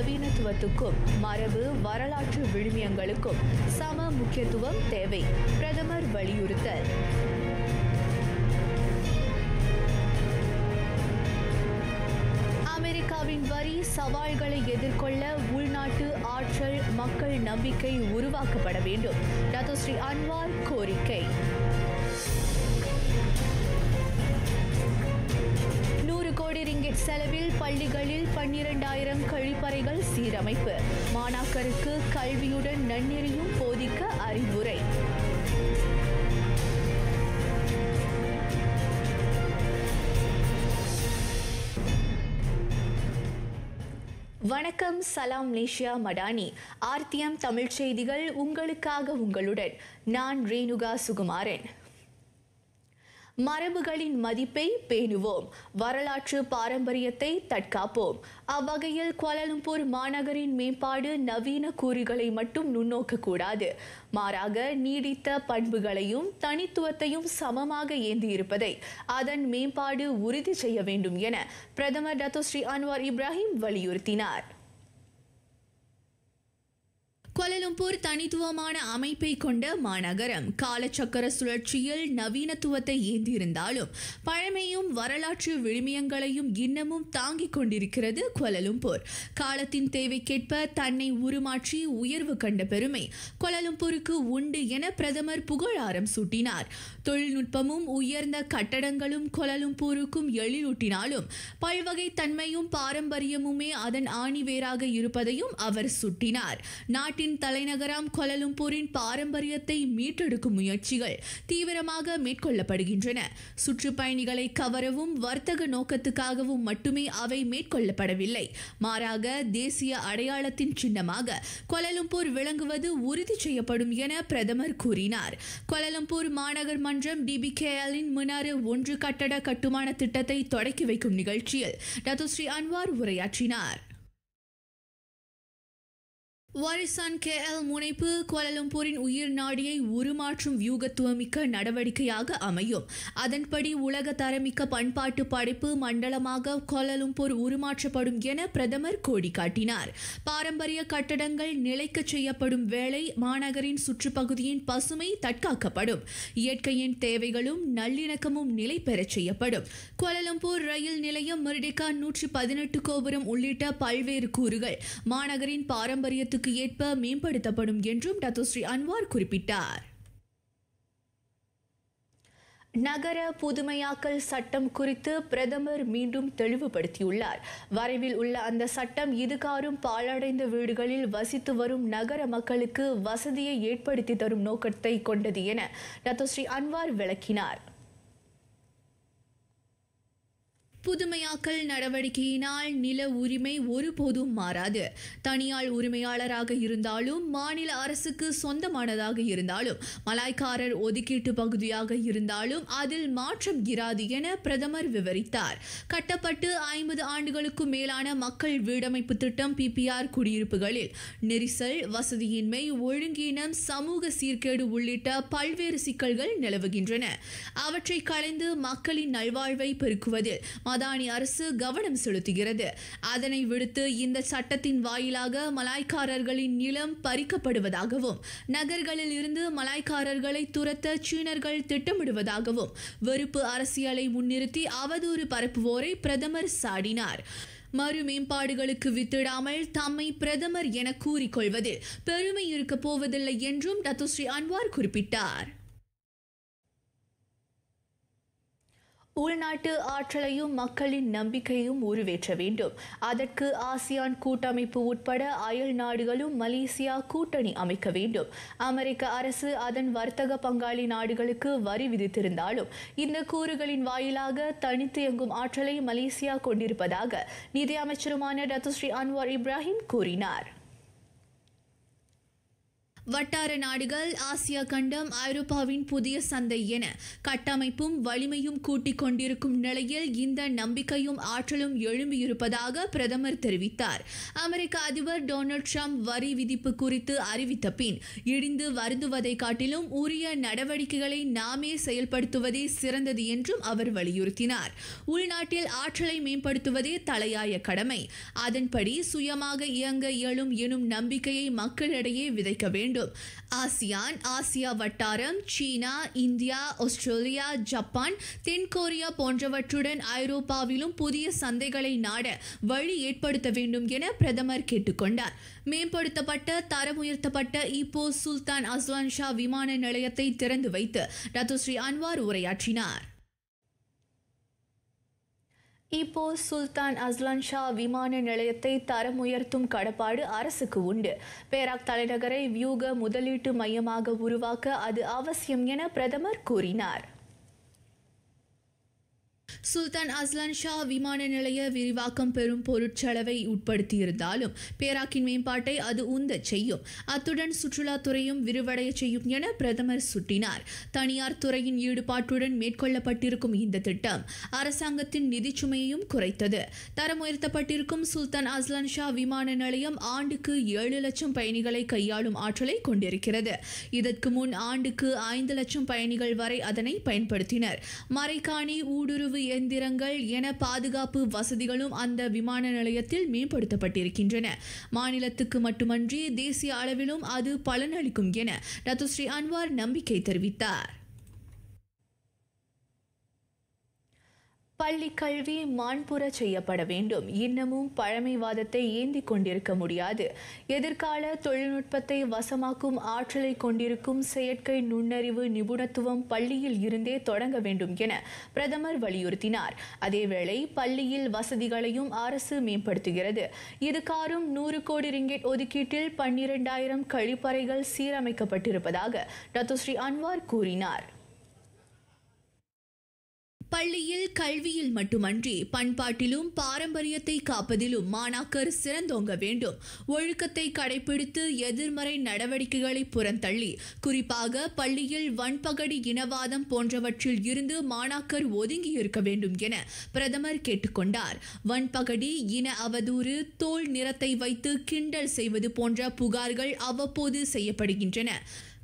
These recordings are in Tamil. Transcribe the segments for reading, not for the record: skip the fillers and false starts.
நவீனத்துவத்துக்கும் மரபு வரலாற்று விழுமியங்களுக்கும் சம முக்கியத்துவம் தேவை. பிரதமர் வலியுறுத்தல். அமெரிக்காவின் வரி சவால்களை எதிர்கொள்ள உள்நாட்டு ஆற்றல் மக்கள் நம்பிக்கை உருவாக்கப்பட வேண்டும். டத்தோஸ்ரீ அன்வார் கோரிக்கை. 100 கோடி ரிங்கிட் செலவில் பள்ளிகளில் 12,000 கழிப்பறைகள் சீரமைப்பு. மாணாக்கருக்கு கல்வியுடன் நன்னெறியும் போதிக்க அறிவுரை. வணக்கம். சலாம் மலேசியா மடானி. ஆர்த்தியம் தமிழ் செய்திகள் உங்களுக்காக உங்களுடன் நான் ரேணுகா சுகுமாரன். மரபுகளின் மதிப்பை பேணுவோம், வரலாற்று பாரம்பரியத்தை தற்காப்போம். அவ்வகையில் கோலாலம்பூர் மாநகரின் மேம்பாடு நவீன கூறுகளை மட்டும் நுண்ணோக்கக்கூடாது. மாறாக நீடித்த பண்புகளையும் தனித்துவத்தையும் சமமாக ஏந்தியிருப்பதை அதன் மேம்பாடு உறுதி செய்ய வேண்டும் என பிரதமர் டத்தோஸ்ரீ அன்வார் இப்ராஹிம் வலியுறுத்தினார். கோலாலம்பூர் தனித்துவமான அமைப்பை கொண்ட மாநகரம். காலச்சக்கர சுழற்சியில் நவீனத்துவத்தை ஏந்தியிருந்தாலும் பழமையும் வரலாற்று விழுமியங்களையும் இன்னமும் தாங்கிக் கொண்டிருக்கிறது கோலாலம்பூர். காலத்தின் தேவைக்கேற்ப தன்னை உருமாற்றி உயர்வு கண்ட பெருமை கோலாலம்பூருக்கு உண்டு என பிரதமர் புகழாரம் சூட்டினார். தொழில்நுட்பமும் உயர்ந்த கட்டடங்களும் கோலாலம்பூருக்கும் எழிலூட்டினாலும் பல்வகை தன்மையும் பாரம்பரியமுமே அதன் ஆணிவேராக இருப்பதையும் அவர் சுட்டினார். நாட்டின் தலைநகராம் கோலாலம்பூரின் பாரம்பரியத்தை மீட்டெடுக்கும் முயற்சிகள் தீவிரமாக மேற்கொள்ளப்படுகின்றன. சுற்றுப்பயணிகளை கவரவும் வர்த்தக நோக்கத்துக்காகவும் மட்டுமே அவை மேற்கொள்ளப்படவில்லை. மாறாக தேசிய அடையாளத்தின் சின்னமாக கோலாலம்பூர் விளங்குவது உறுதி செய்யப்படும் என பிரதமர் கூறினார். கோலாலம்பூர் மாநகர் மன்றம் DBKL-இன் மினாறு 1 கட்டட கட்டுமான திட்டத்தை தொடக்கி வைக்கும் நிகழ்ச்சியில் டத்தோஸ்ரீ அன்வார் உரையாற்றினார். வாரிசான் KL முனைப்பு கோலாலம்பூரின் உயிர் நாடியை உருமாற்றும் வியூகத்துவமிக்க நடவடிக்கையாக அமையும். அதன்படி உலக தரமிக்க பண்பாட்டு படைப்பு மண்டலமாக கோலாலம்பூர் உருமாற்றப்படும் என பிரதமர் கோடி காட்டினார். பாரம்பரிய கட்டடங்கள் நிலைக்கச் செய்யப்படும் வேளை மாநகரின் சுற்றுப்பகுதியின் பசுமை தற்காக்கப்படும். இயற்கையின் தேவைகளும் நல்லிணக்கமும் நிலை பெறச் செய்யப்படும். கோலாலம்பூர் ரயில் நிலையம், மெர்டேக்கா 118 கோபுரம் உள்ளிட்ட பல்வேறு கூறுகள் மாநகரின் பாரம்பரியத்துக்கு ஏற்ப மேம்படுத்தப்படும் என்றும் டத்தோஸ்ரீ அன்வார் குறிப்பிட்டார். நகர புதுமையாக்கல் சட்டம் குறித்து பிரதமர் மீண்டும் தெளிவுபடுத்தியுள்ளார். வரைவில் உள்ள அந்த சட்டம் இதுகாரும் பாழடைந்த வீடுகளில் வசித்து வரும் நகர மக்களுக்கு வசதியை ஏற்படுத்தி தரும் நோக்கத்தை கொண்டது என டத்தோஸ்ரீ அன்வார் விளக்கினார். புதுமையாக்கல் நடவடிக்கையினால் நில உரிமை ஒருபோதும் மாறாது. தனியார் உரிமையாளராக இருந்தாலும், மாநில அரசுக்கு சொந்தமானதாக இருந்தாலும், மலாய்க்காரர் ஒதுக்கீட்டு பகுதியாக இருந்தாலும் அதில் மாற்றம் இராது என பிரதமர் விவரித்தார். கட்டப்பட்டு 50 ஆண்டுகளுக்கும் மேலான மக்கள் வீடமைப்பு திட்டம் PPR குடியிருப்புகளில் நெரிசல், வசதியின்மை, ஒழுங்கீனம், சமூக சீர்கேடு உள்ளிட்ட பல்வேறு சிக்கல்கள் நிலவுகின்றன. அவற்றை களைந்து மக்களின் நல்வாழ்வை பெருக்குவதில் மடானி அரசு கவனம் செலுத்துகிறது. அதனை விடுத்து இந்த சட்டத்தின் வாயிலாக மலாய்க்காரர்களின் நிலம் பறிக்கப்படுவதாகவும், நகர்களில் இருந்து மலாய்க்காரர்களை துரத்த சீனர்கள் திட்டமிடுவதாகவும் வெறுப்பு அரசியலை முன்னிறுத்தி அவதூறு பரப்புவோரை பிரதமர் சாடினார். மறு மேம்பாடுகளுக்கு வித்திடாமல் தம்மை பிரதமர் என கூறிக்கொள்வதில் பெருமை இருக்கப் போவதில்லை என்றும் டத்தோஸ்ரீ அன்வார் குறிப்பிட்டார். உள்நாட்டு ஆற்றலையும் மக்களின் நம்பிக்கையும் உருவேற்ற வேண்டும். அதற்கு ஆசியான் கூட்டமைப்பு உட்பட அயல் நாடுகளும் மலேசியா கூட்டணி அமைக்க வேண்டும். அமெரிக்க அரசு அதன் வர்த்தக பங்காளி நாடுகளுக்கு வரி விதித்திருந்தாலும் இந்த கூறுகளின் வாயிலாக தனித்து இயங்கும் ஆற்றலை மலேசியா கொண்டிருப்பதாக நிதி அமைச்சருமான டத்தோஸ்ரீ அன்வார் இப்ராஹிம் கூறினார். வட்டார நாடுகள், ஆசியா கண்டம், ஐரோப்பாவின் புதிய சந்தை என கட்டமைப்பும் வலிமையும் கூட்டிக் கொண்டிருக்கும் நிலையில் இந்த நம்பிக்கையும் ஆற்றலும் எழும்பியிருப்பதாக பிரதமர் தெரிவித்தார். அமெரிக்க அதிபர் டொனால்ட் ட்ரம்ப் வரி விதிப்பு குறித்து அறிவித்த பின் இடிந்து வருந்துவதை காட்டிலும் உரிய நடவடிக்கைகளை நாமே செயல்படுத்துவதே சிறந்தது என்றும் அவர் வலியுறுத்தினார். உள்நாட்டில் ஆற்றலை மேம்படுத்துவதே தலையாய கடமை. அதன்படி சுயமாக இயங்க இயலும் எனும் நம்பிக்கையை மக்களிடையே விதைக்க வேண்டும். ஆசியான், ஆசியா வட்டாரம், சீனா, இந்தியா, ஆஸ்திரேலியா, ஜப்பான், தென்கொரியா போன்றவற்றுடன் ஐரோப்பாவிலும் புதிய சந்தைகளை நாட வழி ஏற்படுத்த வேண்டும் என பிரதமர் கேட்டுக்கொண்டார். மேம்படுத்தப்பட்ட தரம் உயர்த்தப்பட்ட இப்போ சுல்தான் அஸ்லான் ஷா விமான நிலையத்தை திறந்து வைத்து டத்துஸ்ரீ அன்வார் உரையாற்றினார். இப்போ சுல்தான் அஸ்லான் ஷா விமான நிலையத்தை தரம் உயர்த்தும் கடப்பாடு அரசுக்கு உண்டு. பேராக் தலைநகரை வியூக முதலீட்டு மையமாக உருவாக்க அது அவசியம் என பிரதமர் கூறினார். சுல்தான் அஸ்லான் ஷா விமான நிலைய விரிவாக்கம் பெரும் பொருட்செலவை உட்படுத்தியிருந்தாலும் பேராக்கின் மேம்பாட்டை அது உந்தச் செய்யும். அத்துடன் சுற்றுலாத்துறையும் விரிவடைய செய்யும் என பிரதமர் சுட்டினார். தனியார் துறையின் ஈடுபாட்டுடன் மேற்கொள்ளப்பட்டிருக்கும் இந்த திட்டம் அரசாங்கத்தின் நிதிச்சுமையையும் குறைத்தது. தரம் உயர்த்தப்பட்டிருக்கும் சுல்தான் அஸ்லான் ஷா விமான நிலையம் ஆண்டுக்கு 7 லட்சம் பயணிகளை கையாளும் ஆற்றலை கொண்டிருக்கிறது. இதற்கு முன் ஆண்டுக்கு 5 லட்சம் பயணிகள் வரை அதனை பயன்படுத்தினர். மரைக்காணி, ஊடுருவு எந்திரங்கள் என பாதுகாப்பு வசதிகளும் அந்த விமான நிலையத்தில் மேம்படுத்தப்பட்டிருக்கின்றன. மாநிலத்துக்கு மட்டுமன்றி தேசிய அளவிலும் அது பலனளிக்கும் என டத்துஸ்ரீ அன்வார் நம்பிக்கை தெரிவித்தார். பள்ளி கல்வி மாண்புற செய்யப்பட வேண்டும். இன்னமும் பழமைவாதத்தை ஏந்தி கொண்டிருக்க முடியாது. எதிர்கால தொழில்நுட்பத்தை வசமாக்கும் ஆற்றலை கொண்டிருக்கும் செயற்கை நுண்ணறிவு நிபுணத்துவம் பள்ளியில் இருந்தே தொடங்க வேண்டும் என பிரதமர் வலியுறுத்தினார். அதேவேளை பள்ளியில் வசதிகளையும் அரசு மேம்படுத்துகிறது. இதுகாரும் 100 கோடி ரிங்கெட் ஒதுக்கீட்டில் 12,000 கழிப்பறைகள் சீரமைக்கப்பட்டிருப்பதாக டத்துஸ்ரீ அன்வார் கூறினார். பள்ளியில் கல்வியில் மட்டுமன்றி பண்பாட்டிலும் பாரம்பரியத்தை காப்பதிலும் மாணாக்கர் சிறந்தோங்க வேண்டும். ஒழுக்கத்தை கடைபிடித்து எதிர்மறை நடவடிக்கைகளை புறந்தள்ளி குறிப்பாக பள்ளியில் வன்பகடி, இனவாதம் போன்றவற்றில் இருந்து மாணாக்கர் ஒதுங்கி இருக்க வேண்டும் என பிரதமர் கேட்டுக்கொண்டார். வன்பகடி, இன அவதூறு, தோல் நிறத்தை வைத்து கிண்டல் செய்வது போன்ற புகார்கள் அவ்வப்போது செய்யப்படுகின்றன.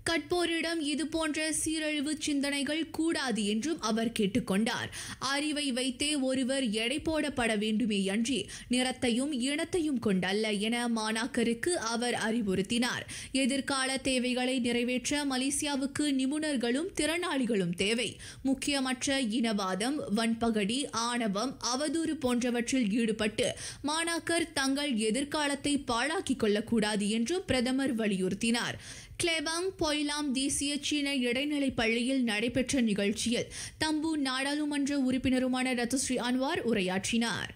கற்போரிடம் இதுபோன்ற சீரழிவு சிந்தனைகள் கூடாது என்றும் அவர் கேட்டுக்கொண்டார். அறிவை வைத்தே ஒருவர் எடை போடப்பட வேண்டுமே அன்றி நிறத்தையும் இனத்தையும் கொண்டல்ல என மாணாக்கருக்கு அவர் அறிவுறுத்தினார். எதிர்கால தேவைகளை நிறைவேற்ற மலேசியாவுக்கு நிபுணர்களும் திறனாளிகளும் தேவை. முக்கியமற்ற இனவாதம், வன்பகடி, ஆணவம், அவதூறு போன்றவற்றில் ஈடுபட்டு மாணாக்கர் தங்கள் எதிர்காலத்தை பாழாக்கிக் கொள்ளக்கூடாது என்றும் பிரதமர் வலியுறுத்தினார். கிளேபாங் பொய்லாம் தேசிய சீன இடைநிலை பள்ளியில் நடைபெற்ற நிகழ்ச்சியில் தம்பு நாடாளுமன்ற உறுப்பினருமான டத்துஸ்ரீ அன்வார் உரையாற்றினார்.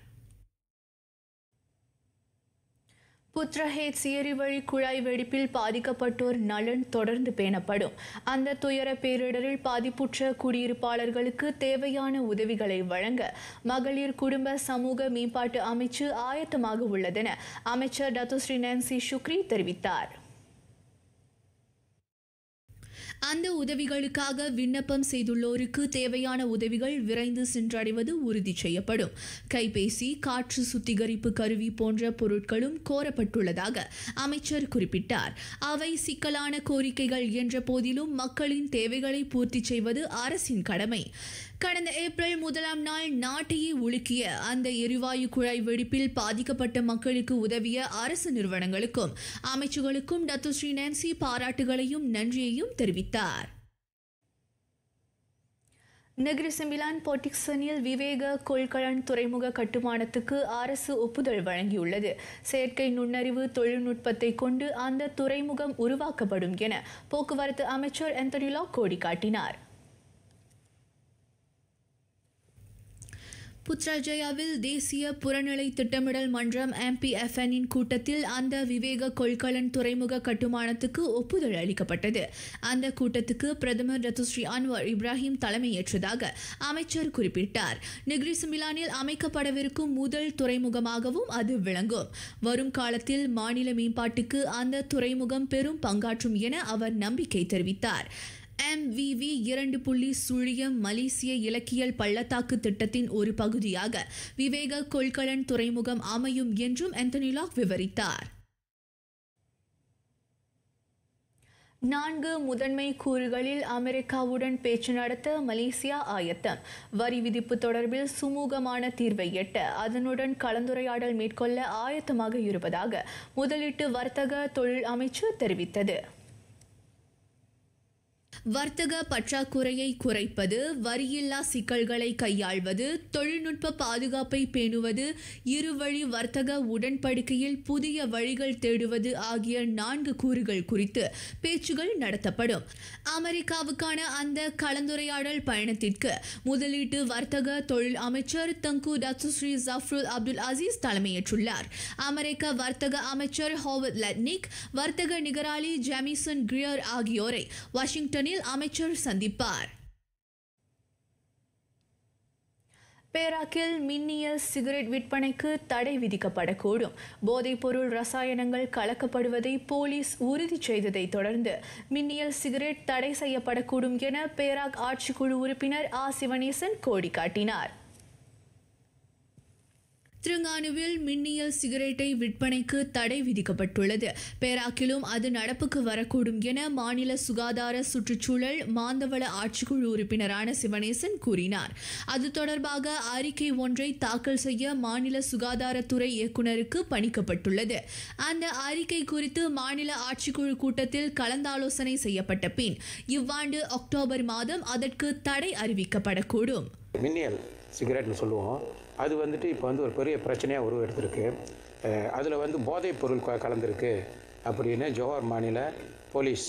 புத்ரஹேத் எரிவழி குழாய் வெடிப்பில் பாதிக்கப்பட்டோர் நலன் தொடர்ந்து பேணப்படும். அந்த துயர பேரிடரில் பாதிப்புற்ற குடியிருப்பாளர்களுக்கு தேவையான உதவிகளை வழங்க மகளிர் குடும்ப சமூக மேம்பாட்டு அமைச்சு ஆயத்தமாக உள்ளதென அமைச்சர் டத்துஸ்ரீ நான்சி ஷுக்ரி தெரிவித்தார். அந்த உதவிகளுக்காக விண்ணப்பம் செய்துள்ளோருக்கு தேவையான உதவிகள் விரைந்து சென்றடைவது உறுதி செய்யப்படும். கைபேசி, காற்று சுத்திகரிப்பு கருவி போன்ற பொருட்களும் கோரப்பட்டுள்ளதாக அமைச்சர் குறிப்பிட்டார். அவை சிக்கலான கோரிக்கைகள் என்ற போதிலும் மக்களின் தேவைகளை பூர்த்தி செய்வது அரசின் கடமை. கடந்த ஏப்ரல் 1ஆம் நாள் நாட்டையே உலுக்கிய அந்த எரிவாயு குழாய் வெடிப்பில் பாதிக்கப்பட்ட மக்களுக்கு உதவிய அரசு நிறுவனங்களுக்கும் அமைச்சுகளுக்கும் டத்துஸ்ரீ நான்சி பாராட்டுகளையும் நன்றியையும் தெரிவித்தார். நெகிரி செம்பிலான் பொட்டிக்சனில் விவேக கொள்கலன் துறைமுக கட்டுமானத்துக்கு அரசு ஒப்புதல் வழங்கியுள்ளது. செயற்கை நுண்ணறிவு தொழில்நுட்பத்தை கொண்டு அந்த துறைமுகம் உருவாக்கப்படும் என போக்குவரத்து அமைச்சர் ஆந்தனி லாக் கோடி காட்டினார். புத்ராஜயாவில் தேசிய புறநிலை திட்டமிடல் மன்றம் MPFN-இன் கூட்டத்தில் அந்த விவேக கொள்கலன் துறைமுக கட்டுமானத்துக்கு ஒப்புதல் அளிக்கப்பட்டது. அந்த கூட்டத்துக்கு பிரதமர் டத்துஸ்ரீ அன்வர் இப்ராஹிம் தலைமையேற்றதாக அமைச்சர் குறிப்பிட்டார். நெகிரி சிமிலானில் அமைக்கப்படவிருக்கும் முதல் துறைமுகமாகவும் அது விளங்கும். வரும் காலத்தில் மாநில மேம்பாட்டுக்கு அந்த துறைமுகம் பெரும் பங்காற்றும் என அவர் நம்பிக்கை தெரிவித்தார். MVV 2.0 மலேசிய இலக்கியல் பள்ளத்தாக்கு திட்டத்தின் ஒரு பகுதியாக விவேக கொள்கலன் துறைமுகம் அமையும் என்றும் ஆந்தனி லாக் விவரித்தார். 4 முதன்மை கூறுகளில் அமெரிக்காவுடன் பேச்சு நடத்த மலேசியா ஆயத்தம். வரி விதிப்பு தொடர்பில் சுமூகமான தீர்வை எட்ட அதனுடன் கலந்துரையாடல் மேற்கொள்ள ஆயத்தமாக இருப்பதாக முதலீட்டு வர்த்தக தொழில் அமைச்சு தெரிவித்தது. வர்த்தக பற்றாக்குறையை குறைப்பது, வரியில்லா சிக்கல்களை கையாள்வது, தொழில்நுட்ப பாதுகாப்பை பேணுவது, இருவழி வர்த்தக உடன்படிக்கையில் புதிய வழிகள் தேடுவது ஆகிய 4 கூறுகள் குறித்து பேச்சுகள் நடத்தப்படும். அமெரிக்காவுக்கான அந்த கலந்துரையாடல் பயணத்திற்கு முதலீட்டு வர்த்தக தொழில் அமைச்சர் தங்கு டத்துஸ்ரீ ஜஃப்ருல் அப்துல் அசீஸ் தலைமையேற்றுள்ளார். அமெரிக்க வர்த்தக அமைச்சர் ஹோவர்ட் லட்னிக், வர்த்தக நிகராளி ஜெமிசன் கிரியர் ஆகியோரை வாஷிங்டனில் அமைச்சர் சந்திப்பார். பேராக்கில் மின்னியல் சிகரெட் விற்பனைக்கு தடை விதிக்கப்படக்கூடும். போதைப்பொருள் ரசாயனங்கள் கலக்கப்படுவதை போலீஸ் உறுதி செய்ததை தொடர்ந்து மின்னியல் சிகரெட் தடை செய்யப்படக்கூடும் என பேராக் ஆட்சிக்குழு உறுப்பினர் சிவனேசன் கோடி காட்டினார். திருங்கானுவில் மின்னியல் சிகரெட்டை விற்பனைக்கு தடை விதிக்கப்பட்டுள்ளது. பேராக்கிலும் அது நடப்புக்கு வரக்கூடும் என மாநில சுகாதார சுற்றுச்சூழல் மாந்தவள ஆட்சிக்குழு உறுப்பினரான சிவனேசன் கூறினார். அது தொடர்பாக அறிக்கை ஒன்றை தாக்கல் செய்ய மாநில சுகாதாரத்துறை இயக்குநருக்கு பணிக்கப்பட்டுள்ளது. அந்த அறிக்கை குறித்து மாநில ஆட்சிக்குழு கூட்டத்தில் கலந்தாலோசனை செய்யப்பட்ட பின் இவ்வாண்டு அக்டோபர் மாதம் அதற்கு தடை அறிவிக்கப்படக்கூடும். மின்னியல் சிகரெட்னு சொல்லுவோம். அது வந்துட்டு இப்போ ஒரு பெரிய பிரச்சனையாக உருவெடுத்திருக்கு. அதில் போதைப் பொருள் கலந்துருக்கு அப்படின்னு ஜோஹர் மாநில போலீஸ்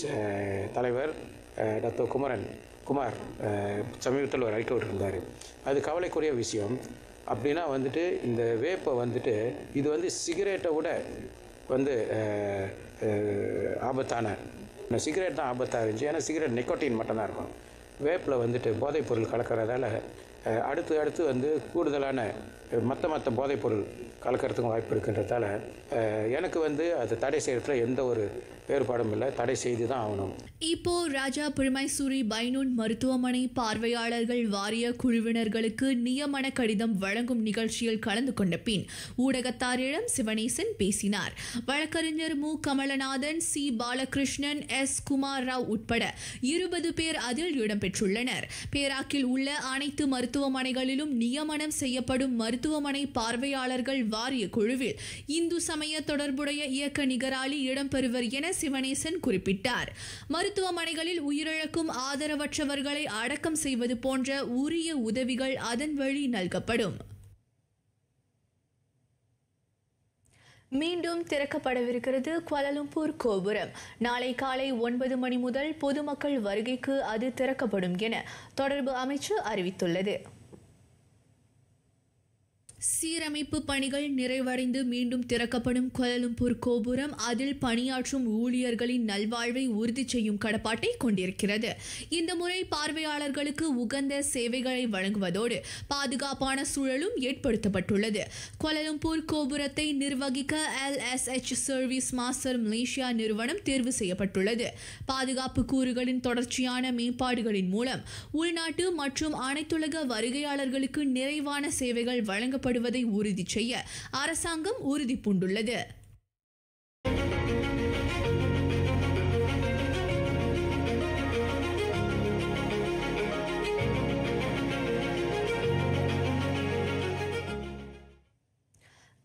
தலைவர் டாக்டர் குமார் சமீபத்தில் ஒரு அறிக்கை விட்டுருந்தார். அது கவலைக்குரிய விஷயம். அப்படின்னா இந்த வேப்பை இது சிகரெட்டை விட ஆபத்தான சிகரெட் தான் ஆபத்தாக இருந்துச்சு. ஏன்னா சிகரெட் நிக்கோட்டின் மட்டும்தான் இருக்கும். வேப்பில் போதைப் பொருள் கலக்கிறதால அடுத்து கூடுதலான மற்ற போதைப்பொருள் கலக்கிறதுக்கும் வாய்ப்பு இருக்கின்றதால எனக்கு அது தடை செய்யறதுல எந்த ஒரு வேறுபாடும் இல்லை. தடை செய்து தான் ஆகணும். இப்போ ராஜா பிரிமைசூரி பைனூன் மருத்துவமனை பார்வையாளர்கள் வாரிய குழுவினர்களுக்கு நியமன கடிதம் வழங்கும் நிகழ்ச்சியில் கலந்து கொண்ட பின் ஊடகத்தாரிடம் சிவனேசன் பேசினார். வழக்கறிஞர் மு கமலநாதன், சி பாலகிருஷ்ணன், எஸ் குமார் ராவ் உட்பட 20 பேர் அதில் இடம்பெற்றுள்ளனர். பேராக்கில் உள்ள அனைத்து மருத்துவமனைகளிலும் நியமனம் செய்யப்படும் மருத்துவமனை பார்வையாளர்கள் வாரிய குழுவில் இந்து சமய தொடர்புடைய இயக்க நிகராளி இடம்பெறுவர் என சிவனேசன் குறிப்பிட்டார். மருத்துவமனைகளில் உயிரிழக்கும் ஆதரவற்றவர்களை அடக்கம் செய்வது போன்ற உரிய உதவிகள் அதன் வழி நல்கப்படும். மீண்டும் திறக்கப்படவிருக்கிறது குவாலலும்பூர் கோபுரம். நாளை காலை 9 மணி முதல் பொதுமக்கள் வருகைக்கு அது திறக்கப்படும் என தொடர்பு அமைச்சு அறிவித்துள்ளது. சீரமைப்பு பணிகள் நிறைவடைந்து மீண்டும் திறக்கப்படும் குவாலலும்பூர் கோபுரம் அதில் பணியாற்றும் ஊழியர்களின் நல்வாழ்வை உறுதி செய்யும் கடப்பாட்டை கொண்டிருக்கிறது. இந்த முறை பார்வையாளர்களுக்கு உகந்த சேவைகளை வழங்குவதோடு பாதுகாப்பான சூழலும் ஏற்படுத்தப்பட்டுள்ளது. குவாலலும்பூர் கோபுரத்தை நிர்வகிக்க LSH சர்வீஸ் மாஸ்டர் மலேசியா நிறுவனம் தேர்வு செய்யப்பட்டுள்ளது. பாதுகாப்பு கூறுகளின் தொடர்ச்சியான மேம்பாடுகளின் மூலம் உள்நாட்டு மற்றும் அனைத்துலக வருகையாளர்களுக்கு நிறைவான சேவைகள் வழங்கப்படும் உறுதி செய்ய அரசாங்கம் உறுதி பூண்டுள்ளது.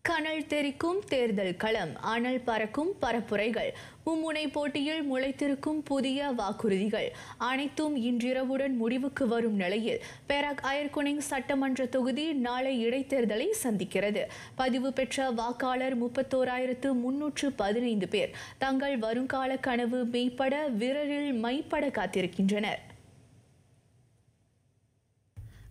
கனல் தெரிக்கும் தேர்தல் களம், அனல் பறக்கும் பரப்புரைகள், மும்முனை போட்டியில் முளைத்திருக்கும் புதிய வாக்குறுதிகள் அனைத்தும் இன்றிரவுடன் முடிவுக்கு வரும் நிலையில் பேராக் அயர்குனிங் சட்டமன்ற தொகுதி நாளை இடைத்தேர்தலை சந்திக்கிறது. பதிவு பெற்ற வாக்காளர் 31,315 பேர் தங்கள் வருங்கால கனவு மெய்ப்பட விரலில் மைப்பட காத்திருக்கின்றனர்.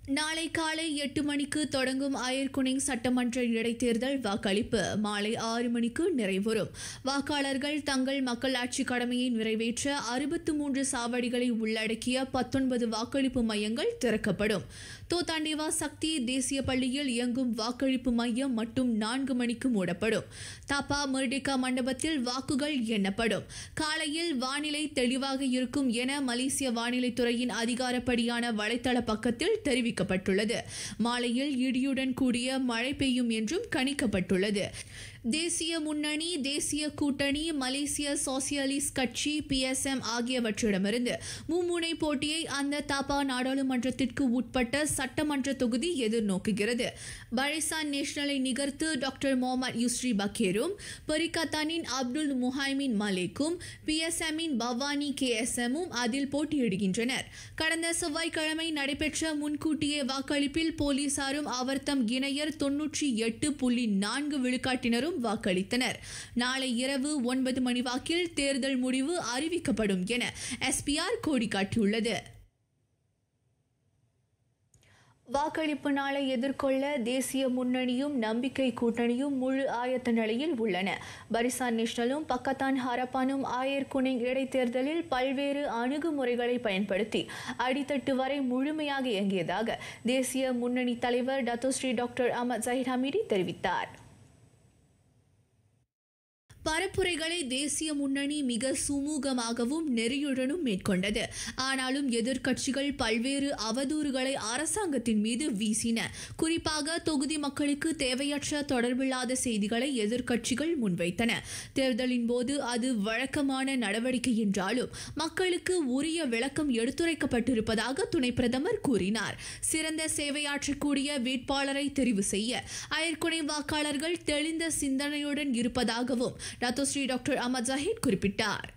நாளை காலை 8 மணிக்கு தொடங்கும் அயர்குனிங் சட்டமன்ற இடைத்தேர்தல் வாக்களிப்பு மாலை 6 மணிக்கு நிறைவுறும். வாக்காளர்கள் தங்கள் மக்களாட்சி கடமையை நிறைவேற்ற 63 சாவடிகளை உள்ளடக்கிய 19 வாக்களிப்பு மையங்கள் திறக்கப்படும். தோத்தாண்டேவா சக்தி தேசிய பள்ளியில் இயங்கும் வாக்களிப்பு மையம் மட்டும் 4 மணிக்கு மூடப்படும். தாப்பா மெர்டிகா மண்டபத்தில் வாக்குகள் எண்ணப்படும். காலையில் வானிலை தெளிவாக இருக்கும் என மலேசிய வானிலை துறையின் அதிகாரப்படியான வலைத்தள பக்கத்தில் தெரிவிக்கப்பட்டுள்ளது. மாலையில் இடியுடன் கூடிய மழை பெய்யும் என்றும் கணிக்கப்பட்டுள்ளது. தேசிய முன்னணி, தேசிய கூட்டணி, மலேசிய சோசியலிஸ்ட் கட்சி PSM ஆகியவற்றிடமிருந்து மும்முனை போட்டியை அந்த தாப்பா நாடாளுமன்றத்திற்கு உட்பட்ட சட்டமன்ற தொகுதி எதிர்நோக்குகிறது. பரிசான் நேஷனலை நிகர்த்து டாக்டர் முகமது யூஸ்ரி பக்கீரும், பெரிகத்தானின் அப்துல் முஹைமின் மலேக்கும், PSMின் பவானி KSMும் அதில் போட்டியிடுகின்றனர். கடந்த செவ்வாய்க்கிழமை நடைபெற்ற முன்கூட்டிய வாக்களிப்பில் போலீசாரும் அவர்தம் இணையர் 98.4 விழுக்காட்டினரும் வாக்களித்தனர். நாளை இரவு 9 மணி வாக்கில் தேர்தல் முடிவு அறிவிக்கப்படும் என SPR கோடி காட்டியுள்ளது. வாக்களிப்பு நாளை எதிர்கொள்ள தேசிய முன்னணியும் நம்பிக்கை கூட்டணியும் முழு ஆயத்த நிலையில் உள்ளன. பரிசான் நேஷனலும் பக்கத்தான் ஹரப்பானும் அயர்குனிங் இடைத்தேர்தலில் பல்வேறு அணுகுமுறைகளை பயன்படுத்தி அடித்தட்டு வரை முழுமையாக இயங்கியதாக தேசிய முன்னணி தலைவர் Datuk Seri doctor Ahmad Zahid Hamidi தெரிவித்தார். பரப்புரைகளை தேசிய முன்னணி மிக சுமூகமாகவும் நெறியுடனும் மேற்கொண்டது. ஆனாலும் எதிர்க்கட்சிகள் பல்வேறு அவதூறுகளை அரசாங்கத்தின் மீது வீசின. குறிப்பாக தொகுதி மக்களுக்கு தேவையற்ற தொடர்பில்லாத செய்திகளை எதிர்க்கட்சிகள் முன்வைத்தன. தேர்தலின் போது அது வழக்கமான நடவடிக்கை என்றாலும் மக்களுக்கு உரிய விளக்கம் எடுத்துரைக்கப்பட்டிருப்பதாக துணை பிரதமர் கூறினார். சிறந்த சேவையாற்றக்கூடிய வேட்பாளரை தெரிவு செய்ய அயர்குனை வாக்காளர்கள் தெளிந்த சிந்தனையுடன் இருப்பதாகவும் டத்தோஸ்ரீ டாக்டர் அஹமத் ஜஹீர் குறிப்பிட்டார்.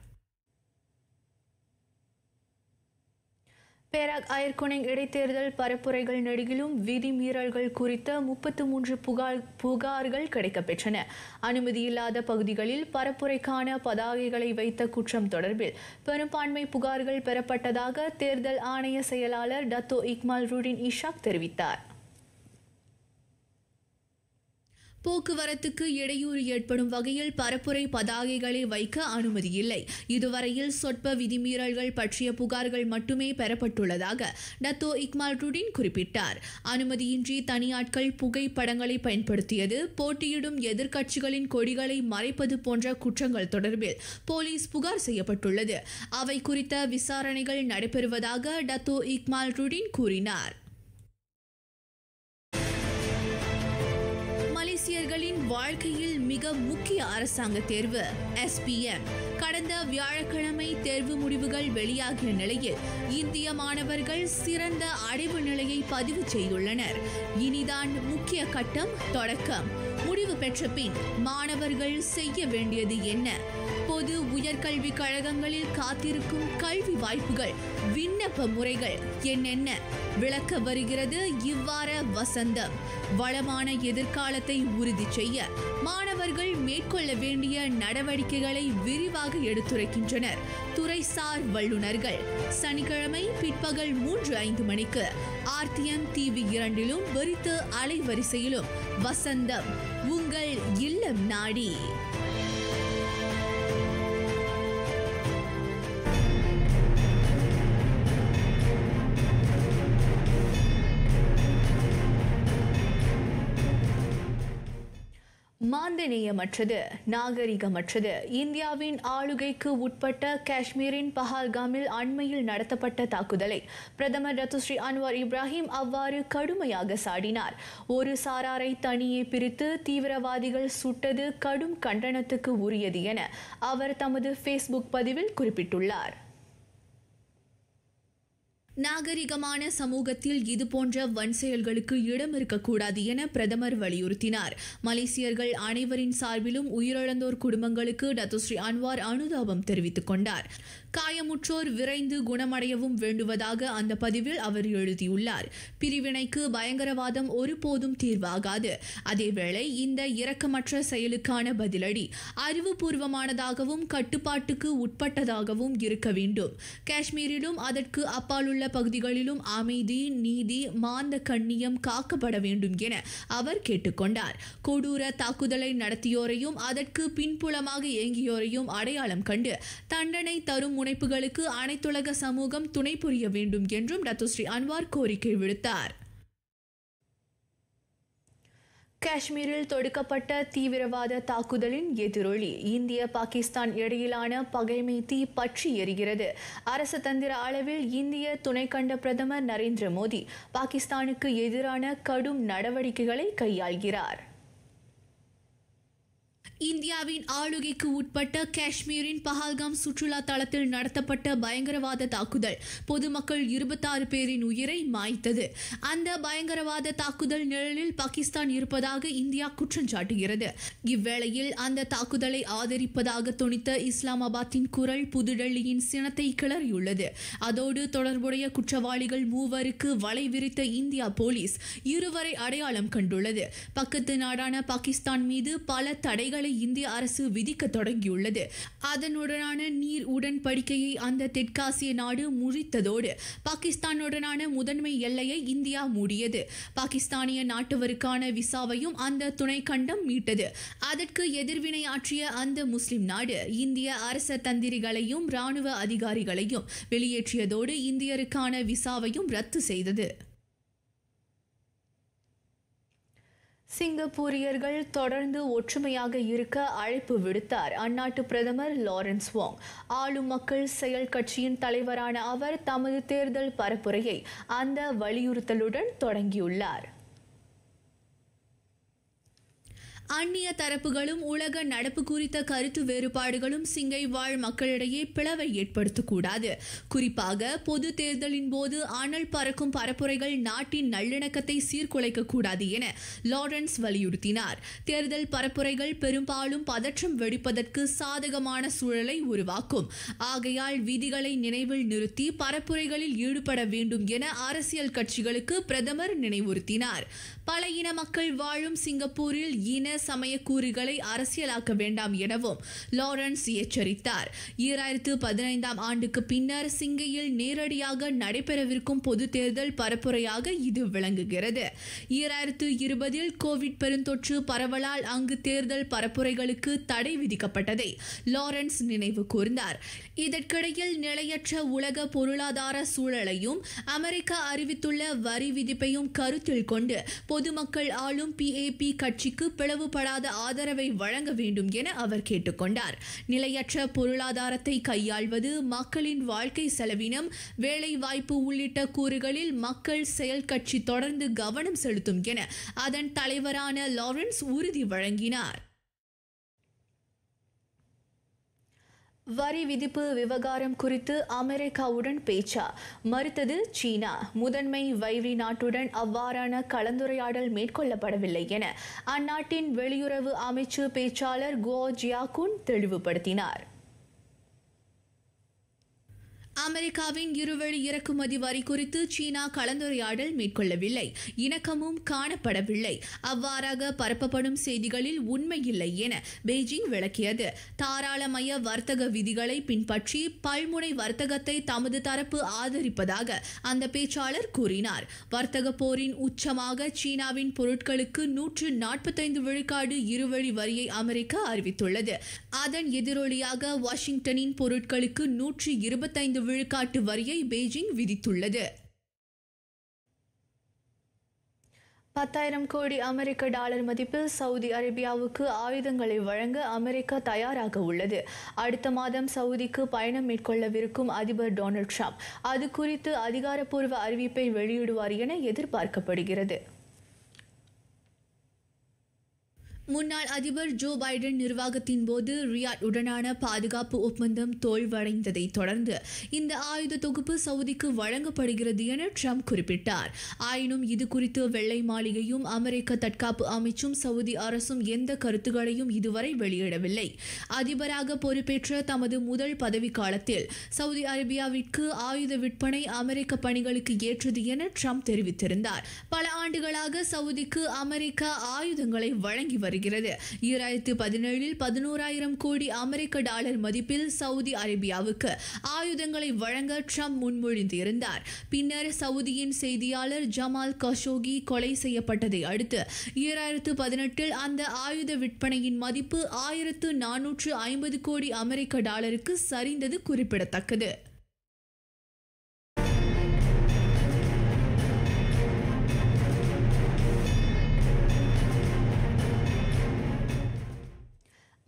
பேராக் அயர்குனிங் இடைத்தேர்தல் பரப்புரைகள் நெடுகிலும் விதிமீறல்கள் குறித்த 33 புகார்கள் கிடைக்கப்பெற்றன. அனுமதியில்லாத பகுதிகளில் பரப்புரைக்கான பதாகைகளை வைத்த குற்றம் தொடர்பில் பெரும்பான்மை புகார்கள் பெறப்பட்டதாக தேர்தல் ஆணைய செயலாளர் டத்தோ இக்மால் ரூடின் இஷாக் தெரிவித்தார். போக்குவரத்துக்கு இடையூறு ஏற்படும் வகையில் பரப்புரை பதாகைகளை வைக்க அனுமதி இல்லை. இதுவரையில் சொற்ப விதிமீறல்கள் பற்றிய புகார்கள் மட்டுமே பெறப்பட்டுள்ளதாக டத்தோ இக்மால் ரூடின் குறிப்பிட்டார். அனுமதியின்றி தனியாட்கள் புகைப்படங்களை பயன்படுத்தியது, போட்டியிடும் எதிர்க்கட்சிகளின் கொடிகளை மறைப்பது போன்ற குற்றங்கள் தொடர்பில் போலீஸ் புகார் செய்யப்பட்டுள்ளது. அவை குறித்த விசாரணைகள் நடைபெறுவதாக டத்தோ இக்மால் ரூடின் கூறினார். மலேசியர்களின் வாழ்க்கையில் மிக முக்கிய அரசாங்க தேர்வு SPM. கடந்த வியாழக்கிழமை தேர்வு முடிவுகள் வெளியாகிய நிலையில் இந்திய மாணவர்கள் சிறந்த அடைவு நிலையை பதிவு செய்துள்ளனர். இனிதான் முக்கிய கட்டம் தொடக்கம். முடிவு பெற்ற பின் மாணவர்கள் செய்ய வேண்டியது என்ன? பொது உயர்கல்வி கழகங்களில் காத்திருக்கும் கல்வி வாய்ப்புகள், விண்ணப்ப முறைகள் என்னென்ன? விளக்க வருகிறது இவ்வார வசந்தம். வளமான எதிர்காலத்தை உறுதி செய்ய மாணவர்கள் மேற்கொள்ள வேண்டிய நடவடிக்கைகளை விரிவாக எடுத்துரைக்கின்றனர் துறைசார் வல்லுநர்கள். சனிக்கிழமை பிற்பகல் 3:05 மணிக்கு RTM TV 2லும் வெறித்து அலைவரிசையிலும் வசந்தம் உங்கள் இல்லம் நாடி. மாந்தநேயமற்றது, நாகரிகமற்றது. இந்தியாவின் ஆளுகைக்கு உட்பட்ட காஷ்மீரின் பஹல்காமில் அண்மையில் நடத்தப்பட்ட தாக்குதலை பிரதமர் டத்தோஸ்ரீ அன்வார் இப்ராஹிம் அவ்வாறு கடுமையாக சாடினார். ஒரு சாராரை தனியே பிரித்து தீவிரவாதிகள் சுட்டது கடும் கண்டனத்துக்கு உரியது என அவர் தமது ஃபேஸ்புக் பதிவில் குறிப்பிட்டுள்ளார். நாகரிகமான சமூகத்தில் இதுபோன்ற வன் செயல்களுக்கு இடம் இருக்கக்கூடாது என பிரதமர் வலியுறுத்தினார். மலேசியர்கள் அனைவரின் சார்பிலும் உயிரிழந்தோர் குடும்பங்களுக்கு டத்தோஸ்ரீ அன்வார் அனுதாபம் தெரிவித்துக் கொண்டார். காயமுற்றோர் விரைந்து குணமடையவும் வேண்டுவதாக அந்த பதிவில் அவர் எழுதியுள்ளார். பிரிவினைக்கு பயங்கரவாதம் ஒருபோதும் தீர்வாகாது. அதேவேளை இந்த இரக்கமற்ற செயலுக்கான பதிலடி அறிவுபூர்வமானதாகவும் கட்டுப்பாட்டுக்கு உட்பட்டதாகவும் இருக்க வேண்டும். காஷ்மீரிலும் அதற்கு அப்பாலுள்ள பகுதிகளிலும் அமைதி, நீதி, மாந்த கண்ணியம் காக்கப்பட வேண்டும் என அவர் கேட்டுக்கொண்டார். கொடூர தாக்குதலை நடத்தியோரையும் அதற்கு பின்புலமாக இயங்கியோரையும் அடையாளம் கண்டு தண்டனை தரும் முனைப்புகளுக்கு அனைத்துலக சமூகம் துணை புரிய வேண்டும் என்றும் டத்துஸ்ரீ அன்வார் கோரிக்கை விடுத்தார். காஷ்மீரில் தொடுக்கப்பட்ட தீவிரவாத தாக்குதலின் எதிரொலி இந்திய பாகிஸ்தான் இடையிலான பகைமை தீ பற்றி எரிகிறது. அரசதந்திர அளவில் இந்திய துணை கண்ட பிரதமர் நரேந்திர மோடி பாகிஸ்தானுக்கு எதிரான கடும் நடவடிக்கைகளை கையாள்கிறார். இந்தியாவின் ஆளுகைக்கு உட்பட்ட காஷ்மீரின் பஹல்காம் சுற்றுலா தளத்தில் நடத்தப்பட்ட பயங்கரவாத தாக்குதல் பொதுமக்கள் 26 பேரின் உயிரை மாய்த்தது. அந்த பயங்கரவாத தாக்குதல் நிழலில் பாகிஸ்தான் இருப்பதாக இந்தியா குற்றம் சாட்டுகிறது. இவ்வேளையில் அந்த தாக்குதலை ஆதரிப்பதாக துணித்த இஸ்லாமாபாத்தின் குரல் புதுடெல்லியின் சினத்தை கிளறியுள்ளது. அதோடு தொடர்புடைய குற்றவாளிகள் 3 வலை விரித்த இந்தியா போலீஸ் 2 அடையாளம் கண்டுள்ளது. பக்கத்து நாடான பாகிஸ்தான் மீது பல தடைகளை இந்திய அரசு விதிக்க தொடங்கியுள்ளது. அதனுடனான நீர் உடன்படிக்கையை அந்த தெற்காசிய நாடு முறித்ததோடு பாகிஸ்தானுடனான முதன்மை எல்லையை இந்தியா மூடியது. பாகிஸ்தானிய நாட்டவருக்கான விசாவையும் அந்த துணை கண்டம் மீட்டது. அதற்கு எதிர்வினையாற்றிய அந்த முஸ்லிம் நாடு இந்திய அரச தந்திரிகளையும் ராணுவ அதிகாரிகளையும் வெளியேற்றியதோடு இந்தியருக்கான விசாவையும் ரத்து செய்தது. சிங்கப்பூரியர்கள் தொடர்ந்து ஒற்றுமையாக இருக்க அழைப்பு விடுத்தார் அந்நாட்டு பிரதமர் லாரன்ஸ் வாங். ஆளும் மக்கள் செயல் கட்சியின் தலைவரான அவர் தமது தேர்தல் பரப்புரையை அந்த வலியுறுத்தலுடன் தொடங்கியுள்ளார். அந்நிய தரப்புகளும் உலக நடப்பு குறித்த கருத்து வேறுபாடுகளும் சிங்கை வாழ் மக்களிடையே பிளவை ஏற்படுத்தக்கூடாது. குறிப்பாக பொது தேர்தலின் போது அனல் பறக்கும் பரப்புரைகள் நாட்டின் நல்லிணக்கத்தை சீர்குலைக்கக்கூடாது என லாரன்ஸ் வலியுறுத்தினார். தேர்தல் பரப்புரைகள் பெரும்பாலும் பதற்றம் வெடிப்பதற்கு சாதகமான சூழலை உருவாக்கும். ஆகையால் விதிகளை நினைவில் நிறுத்தி பரப்புரைகளில் ஈடுபட வேண்டும் என அரசியல் கட்சிகளுக்கு பிரதமர் நினைவுறுத்தினார். பல இன மக்கள் வாழும் சிங்கப்பூரில் இன சமய கூறுகளை அரசியலாக்க வேண்டாம் எனவும் லாரன்ஸ் எச்சரித்தார். 2015 ஆண்டுக்கு பின்னர் சிங்கையில் நேரடியாக நடைபெறவிருக்கும் பொது தேர்தல் பரப்புரையாக இது விளங்குகிறது. 2020 கோவிட் பெருந்தொற்று பரவலால் அங்கு தேர்தல் பரப்புரைகளுக்கு தடை விதிக்கப்பட்டதை லாரன்ஸ் நினைவு கூர்ந்தார். இதற்கிடையில் நிலையற்ற உலக பொருளாதார சூழலையும் அமெரிக்கா அறிவித்துள்ள வரி விதிப்பையும் கருத்தில் கொண்டு பொதுமக்கள் ஆளும் PAP கட்சிக்கு பிளவுபடாத ஆதரவை வழங்க வேண்டும் என அவர் கேட்டுக்கொண்டார். நிலையற்ற பொருளாதாரத்தை கையாள்வது, மக்களின் வாழ்க்கை செலவினம், வேலை வாய்ப்பு உள்ளிட்ட கூறுகளில் மக்கள் செயல் கட்சி தொடர்ந்து கவனம் செலுத்தும் என அதன் தலைவரான லாரன்ஸ் உறுதி வழங்கினார். வரி விதிப்பு விவகாரம் குறித்து அமெரிக்காவுடன் பேச்சா மறுத்தது சீனா. முதன்மை வைரி நாட்டுடன் அவ்வாறான கலந்துரையாடல் மேற்கொள்ளப்படவில்லை என அந்நாட்டின் வெளியுறவு அமைச்சு பேச்சாளர் குவோ ஜியாகுன் தெளிவுபடுத்தினார். அமெரிக்காவின் இருவழி இறக்குமதி வரி குறித்து சீனா கலந்துரையாடல் மேற்கொள்ளவில்லை, இணக்கமும் காணப்படவில்லை. அவ்வாறாக பரப்பப்படும் செய்திகளில் உண்மையில்லை என பெய்ஜிங் விளக்கியது. தாராளமய வர்த்தக விதிகளை பின்பற்றி பல்முனை வர்த்தகத்தை தமது தரப்பு ஆதரிப்பதாக அந்த பேச்சாளர் கூறினார். வர்த்தக போரின் உச்சமாக சீனாவின் பொருட்களுக்கு 145 விழுக்காடு இருவழி வரியை அமெரிக்கா அறிவித்துள்ளது. அதன் எதிரொலியாக வாஷிங்டனின் பொருட்களுக்கு 125 விழுக்காட்டு வரியை பெய்ஜிங் விதித்துள்ளது. 10,000 கோடி அமெரிக்க டாலர் மதிப்பில் சவுதி அரேபியாவுக்கு ஆயுதங்களை வழங்க அமெரிக்கா தயாராக உள்ளது. அடுத்த மாதம் சவுதிக்கு பயணம் மேற்கொள்ளவிருக்கும் அதிபர் டொனால்ட் ட்ரம்ப் அது குறித்து அதிகாரப்பூர்வ அறிவிப்பை வெளியிடுவார் என எதிர்பார்க்கப்படுகிறது. முன்னாள் அதிபர் ஜோ பைடன் நிர்வாகத்தின் போது ரியாட் உடனான பாதுகாப்பு ஒப்பந்தம் தோல்வடைந்ததை தொடர்ந்து இந்த ஆயுத தொகுப்பு சவுதிக்கு வழங்கப்படுகிறது என ட்ரம்ப் குறிப்பிட்டார். ஆயினும் இது குறித்து வெள்ளை மாளிகையும் அமெரிக்க தற்காப்பு அமைச்சும் சவுதி அரசும் எந்த கருத்துக்களையும் இதுவரை வெளியிடவில்லை. அதிபராக பொறுப்பேற்ற தமது முதல் பதவிக்காலத்தில் சவுதி அரேபியாவிற்கு ஆயுத விற்பனை அமெரிக்க பணிகளுக்கு ஏற்றது என ட்ரம்ப் தெரிவித்திருந்தார். பல ஆண்டுகளாக சவுதிக்கு அமெரிக்கா ஆயுதங்களை வழங்கி வருகிறது. வருகிறது. 2017 11,000 கோடி அமெரிக்க டாலர் மதிப்பில் சவுதி அரேபியாவுக்கு ஆயுதங்களை வழங்க ட்ரம்ப் முன்மொழிந்திருந்தார். பின்னர் சவுதியின் செய்தியாளர் ஜமால் கஷோகி கொலை செய்யப்பட்டதை அடுத்து 2018 அந்த ஆயுத விற்பனையின் மதிப்பு 1,450 கோடி அமெரிக்க டாலருக்கு சரிந்தது குறிப்பிடத்தக்கது.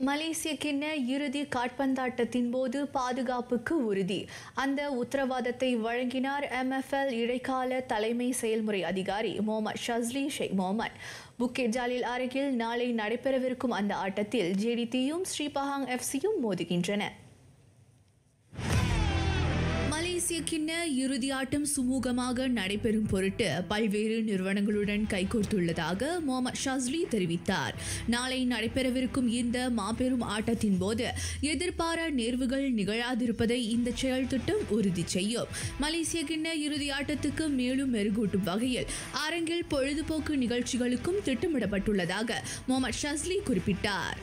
மலேசிய கிண்ண இறுதி காற்பந்தாட்டத்தின் போது பாதுகாப்புக்கு உறுதி. அந்த உத்தரவாதத்தை வழங்கினார் MFL இடைக்கால தலைமை செயல்முறை அதிகாரி முகமது ஷஸ்லி ஷேக் முகமது. புக்கெட் ஜாலில் அருகில் நாளை நடைபெறவிருக்கும் அந்த ஆட்டத்தில் JDT-யும் ஸ்ரீபஹாங் FC-யும் மோதுகின்றன. மலேசிய கிண்ண இறுதி ஆட்டம் சுமூகமாக நடைபெறும் பொருட்டு பல்வேறு நிறுவனங்களுடன் கைகோர்த்துள்ளதாக முகமது ஷஸ்லி தெரிவித்தார். நாளை நடைபெறவிருக்கும் இந்த மாபெரும் ஆட்டத்தின் போது எதிர்பாரா நேர்வுகள் நிகழாதிருப்பதை இந்த செயல் திட்டம் உறுதி செய்யும். மலேசிய கிண்ண இறுதி ஆட்டத்துக்கு மேலும் மெருகூட்டும் வகையில் அரங்கில் பொழுதுபோக்கு நிகழ்ச்சிகளுக்கும் திட்டமிடப்பட்டுள்ளதாக முகமது ஷஸ்லி குறிப்பிட்டார்.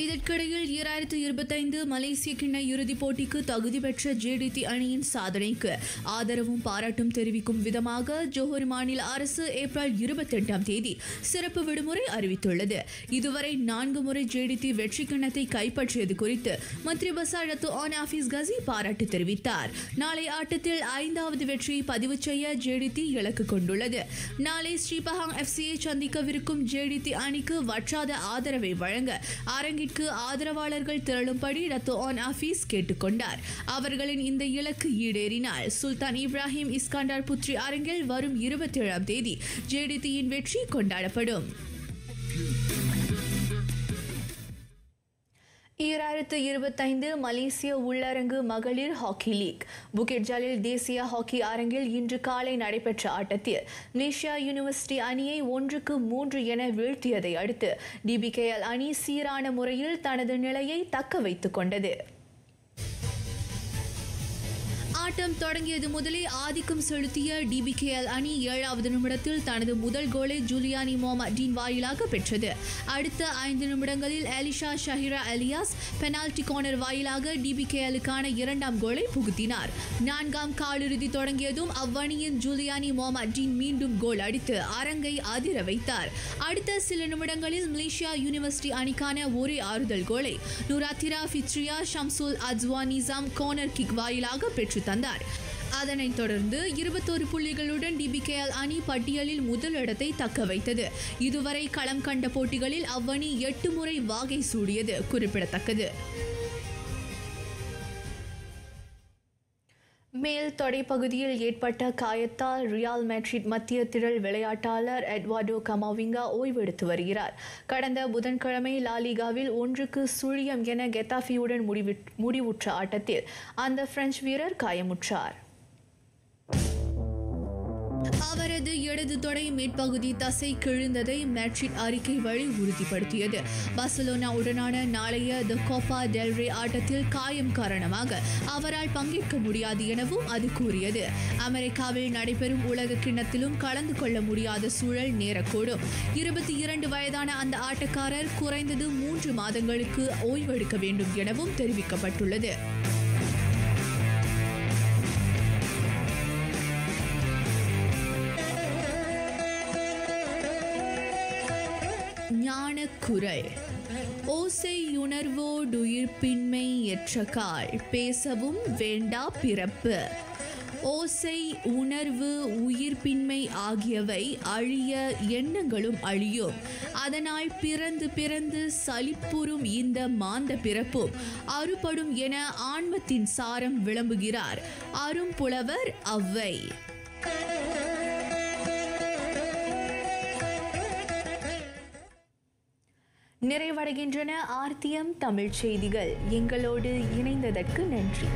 இதற்கிடையில் 2025 மலேசிய கிண்ண இறுதிப் போட்டிக்கு தகுதி பெற்ற JDT அணியின் சாதனைக்கு ஆதரவும் பாராட்டும் தெரிவிக்கும் விதமாக ஜோஹர் மாநில அரசு ஏப்ரல் 28 சிறப்பு விடுமுறை அறிவித்துள்ளது. இதுவரை 4 முறை JDT வெற்றி கிண்ணத்தை கைப்பற்றியது குறித்து மந்திரி பசார் டத்து ஆன் ஆஃபீஸ் கசி பாராட்டு தெரிவித்தார். நாளை ஆட்டத்தில் 5வது வெற்றியை பதிவு செய்ய JDT இலக்கு கொண்டுள்ளது. நாளை ஸ்ரீபஹாங் FC-யை சந்திக்கவிருக்கும் JDT அணிக்கு வற்றாத ஆதரவை வழங்க அரங்கிற்கு ஆதரவாளர்கள் திரளும்படி டத்து ஆன் ஆஃபீஸ் கேட்டுக்கொண்டார். அவர்களின் இந்த இலக்கு ஈடேறினால் சுல்தான் இப்ராஹிம் இஸ்காண்டார் புத்ரி அரங்கில் வரும் 27 JDT-யின் வெற்றி கொண்டாடப்படும். 2025 மலேசிய உள்ளரங்கு மகளிர் ஹாக்கி லீக் புக்கெட் ஜாலில் தேசிய ஹாக்கி அரங்கில் இன்று காலை நடைபெற்ற ஆட்டத்தில் மலேசியா யூனிவர்சிட்டி அணியை 1-3 என வீழ்த்தியதை அடுத்து DBKL அணி சீரான முறையில் தனது நிலையை தக்க வைத்துக் கொண்டது. ஆட்டம் தொடங்கியது முதலே ஆதிக்கம் செலுத்திய DBKL அணி 7வது நிமிடத்தில் தனது முதல் கோலை ஜூலியானி மொஹமடின் வாயிலாக பெற்றது. அடுத்த 5 நிமிடங்களில் எலிஷா ஷஹிரா எலியாஸ் பெனால்டி கார்னர் வாயிலாக DBKL-க்கான 2ஆம் கோலை புகுத்தினார். 4ஆம் காலிறுதி தொடங்கியதும் அவ்வணியின் ஜூலியானி மொஹமடின் மீண்டும் கோல் அடித்து அரங்கை அதிர வைத்தார். அடுத்த சில நிமிடங்களில் மலேசியா யூனிவர்சிட்டி அணிக்கான ஒரே ஆறுதல் கோலை நூராத்திரா ஃபித்ரியா ஷம்சுல் அஜ்வா நிசாம் கார்னர் கிக் வாயிலாக பெற்று தந்தார். அதனைத் தொடர்ந்து 21 புள்ளிகளுடன் DBKL அணி பட்டியலில் முதல் இடத்தை தக்க வைத்தது. இதுவரை களம் கண்ட போட்டிகளில் அவ்வணி 8 முறை வாகை சூடியது குறிப்பிடத்தக்கது. மேல் தொடைப்பகுதியில் ஏற்பட்ட காயத்தால் ரியால் மேட்ரிட் மத்திய திரள் விளையாட்டாளர் எட்வார்டோ கமாவிங்கா ஓய்வெடுத்து வருகிறார். கடந்த புதன்கிழமை லாலிகாவில் 1-0 என கெத்தாஃபியுடன் முடிவுற்ற ஆட்டத்தில் அந்த பிரெஞ்சு வீரர் காயமுற்றார். அவரது இடது தொடை மேற்பகுதி தசை கிழிந்ததை மேட்ரிட் அறிக்கை வழி உறுதிப்படுத்தியது. பார்சிலோனா உடனான நாளைய தி கோப்பா டெல் ரே ஆட்டத்தில் காயம் காரணமாக அவரால் பங்கேற்க முடியாது எனவும் அது கூறியது. அமெரிக்காவில் நடைபெறும் உலக கிண்ணத்திலும் கலந்து கொள்ள முடியாத சூழல் நேரக்கூடும். 22 வயதான அந்த ஆட்டக்காரர் குறைந்தது 3 மாதங்களுக்கு ஓய்வெடுக்க வேண்டும் எனவும் தெரிவிக்கப்பட்டுள்ளது. ஞானக்குரல் ஓசையுணர்வோடுயிர்ப்பின்மை எற்றகால் பேசவும் வேண்டா பிறப்பு. ஓசை, உணர்வு, உயிர்ப்பின்மை ஆகியவை அழிய எண்ணங்களும் அழியும். அதனால் பிறந்து பிறந்து சலிப்புறும் இந்த மாந்த பிறப்பும் அறுபடும் என ஆன்மத்தின் சாரம் விளம்புகிறார் அரும்புலவர் ஔவை. நிறைவடைகின்றன RTM தமிழ் செய்திகள். எங்களோடு இணைந்ததற்கு நன்றி.